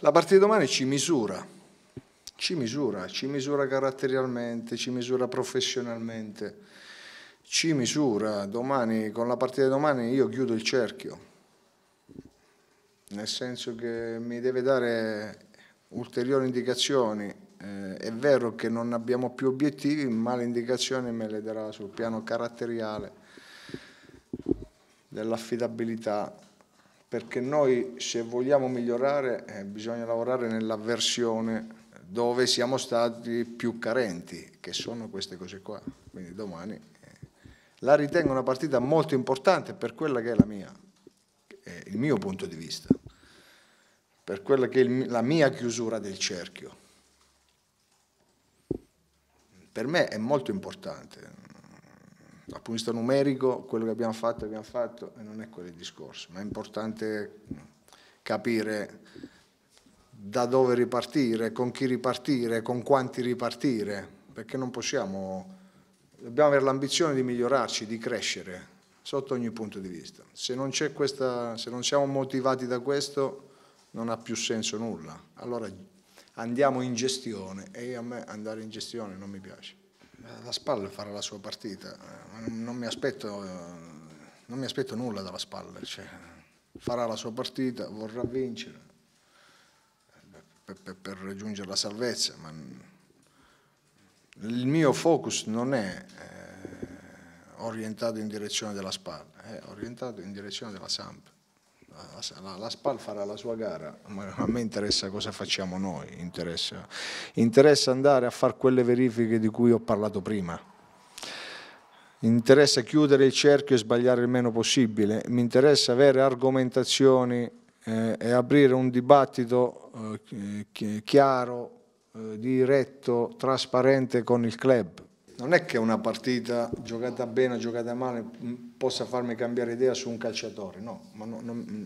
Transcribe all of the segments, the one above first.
La partita di domani ci misura caratterialmente, ci misura professionalmente, ci misura. Domani, con la partita di domani io chiudo il cerchio, nel senso che mi deve dare ulteriori indicazioni. È vero che non abbiamo più obiettivi, ma le indicazioni me le darà sul piano caratteriale, dell'affidabilità, perché noi, se vogliamo migliorare, bisogna lavorare nell'avversione dove siamo stati più carenti, che sono queste cose qua. Quindi domani la ritengo una partita molto importante per quella che è il mio punto di vista, per quella che è la mia chiusura del cerchio. Per me è molto importante. Dal punto di vista numerico, quello che abbiamo fatto e non è quello il discorso, ma è importante capire da dove ripartire, con chi ripartire, con quanti ripartire, perché non possiamo, dobbiamo avere l'ambizione di migliorarci, di crescere, sotto ogni punto di vista. Se non c'è questa, se non siamo motivati da questo, non ha più senso nulla. Allora andiamo in gestione, e a me andare in gestione non mi piace. La SPAL farà la sua partita, non mi aspetto nulla dalla SPAL, cioè, farà la sua partita, vorrà vincere per raggiungere la salvezza, ma il mio focus non è orientato in direzione della SPAL, è orientato in direzione della Samp. La SPAL farà la sua gara, ma a me interessa cosa facciamo noi, interessa andare a fare quelle verifiche di cui ho parlato prima, interessa chiudere il cerchio e sbagliare il meno possibile, mi interessa avere argomentazioni e aprire un dibattito chiaro, diretto, trasparente con il club. Non è che una partita giocata bene o giocata male possa farmi cambiare idea su un calciatore, no, ma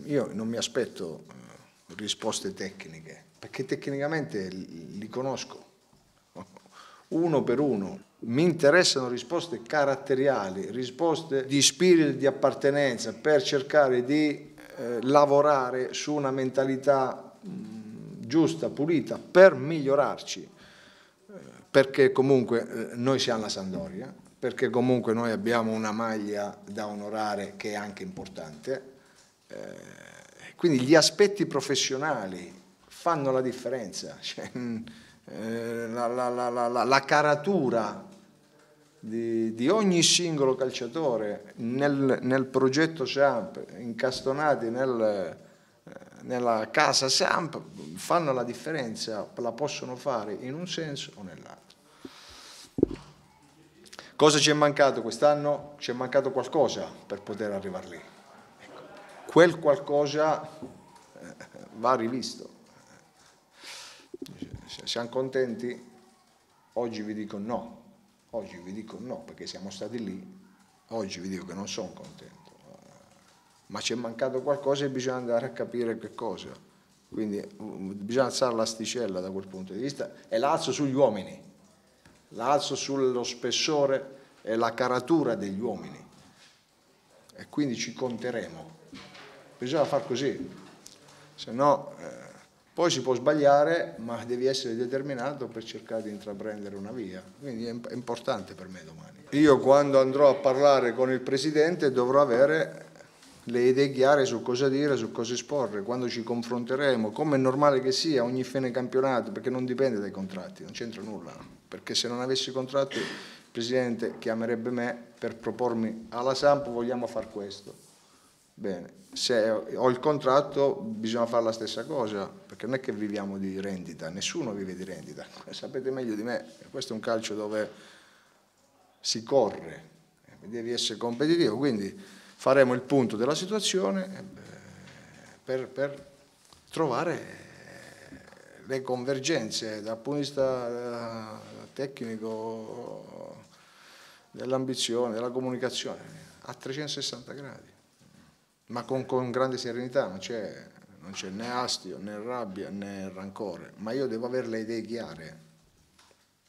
io non mi aspetto risposte tecniche, perché tecnicamente li conosco, uno per uno. Mi interessano risposte caratteriali, risposte di spirito di appartenenza, per cercare di lavorare su una mentalità giusta, pulita, per migliorarci. Perché comunque noi siamo la Sampdoria, perché comunque noi abbiamo una maglia da onorare che è anche importante, quindi gli aspetti professionali fanno la differenza, cioè, la caratura di ogni singolo calciatore nel progetto Samp, incastonati nella casa Samp, fanno la differenza, la possono fare in un senso o nell'altro. Cosa ci è mancato quest'anno? Ci è mancato qualcosa per poter arrivare lì. Ecco, quel qualcosa va rivisto. Se siamo contenti, oggi vi dico no, perché siamo stati lì, oggi vi dico che non sono contento, ma ci è mancato qualcosa e bisogna andare a capire che cosa. Quindi bisogna alzare l'asticella da quel punto di vista e la alzo sugli uomini. La alzo sullo spessore e la caratura degli uomini, e quindi ci conteremo. Bisogna far così, se no poi si può sbagliare, ma devi essere determinato per cercare di intraprendere una via. Quindi è importante per me domani. Io, quando andrò a parlare con il Presidente, dovrò avere le idee chiare su cosa dire, su cosa esporre, quando ci confronteremo, come è normale che sia ogni fine campionato, perché non dipende dai contratti, non c'entra nulla, perché se non avessi contratti il Presidente chiamerebbe me per propormi alla Samp vogliamo far questo. Bene, se ho il contratto bisogna fare la stessa cosa, perché non è che viviamo di rendita, nessuno vive di rendita, sapete meglio di me, questo è un calcio dove si corre, devi essere competitivo, quindi faremo il punto della situazione per trovare le convergenze dal punto di vista tecnico, dell'ambizione, della comunicazione, a 360 gradi, ma con grande serenità, non c'è né astio, né rabbia, né rancore, ma io devo avere le idee chiare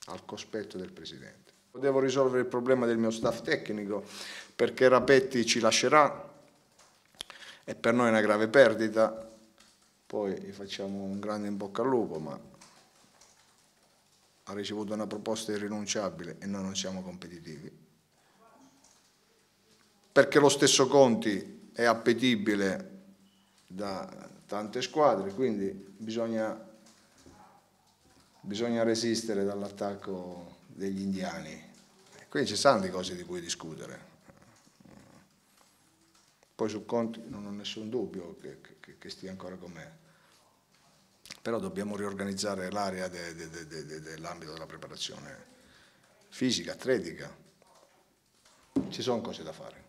al cospetto del Presidente. Devo risolvere il problema del mio staff tecnico, perché Rapetti ci lascerà e per noi è una grave perdita. poi gli facciamo un grande in bocca al lupo, ma ha ricevuto una proposta irrinunciabile e noi non siamo competitivi. Perché lo stesso Conti è appetibile da tante squadre, quindi bisogna resistere dall'attacco degli indiani. Quindi ci saranno di cose di cui discutere. Poi su Conti non ho nessun dubbio che stia ancora con me, però dobbiamo riorganizzare l'area dell'ambito della preparazione fisica, atletica. Ci sono cose da fare.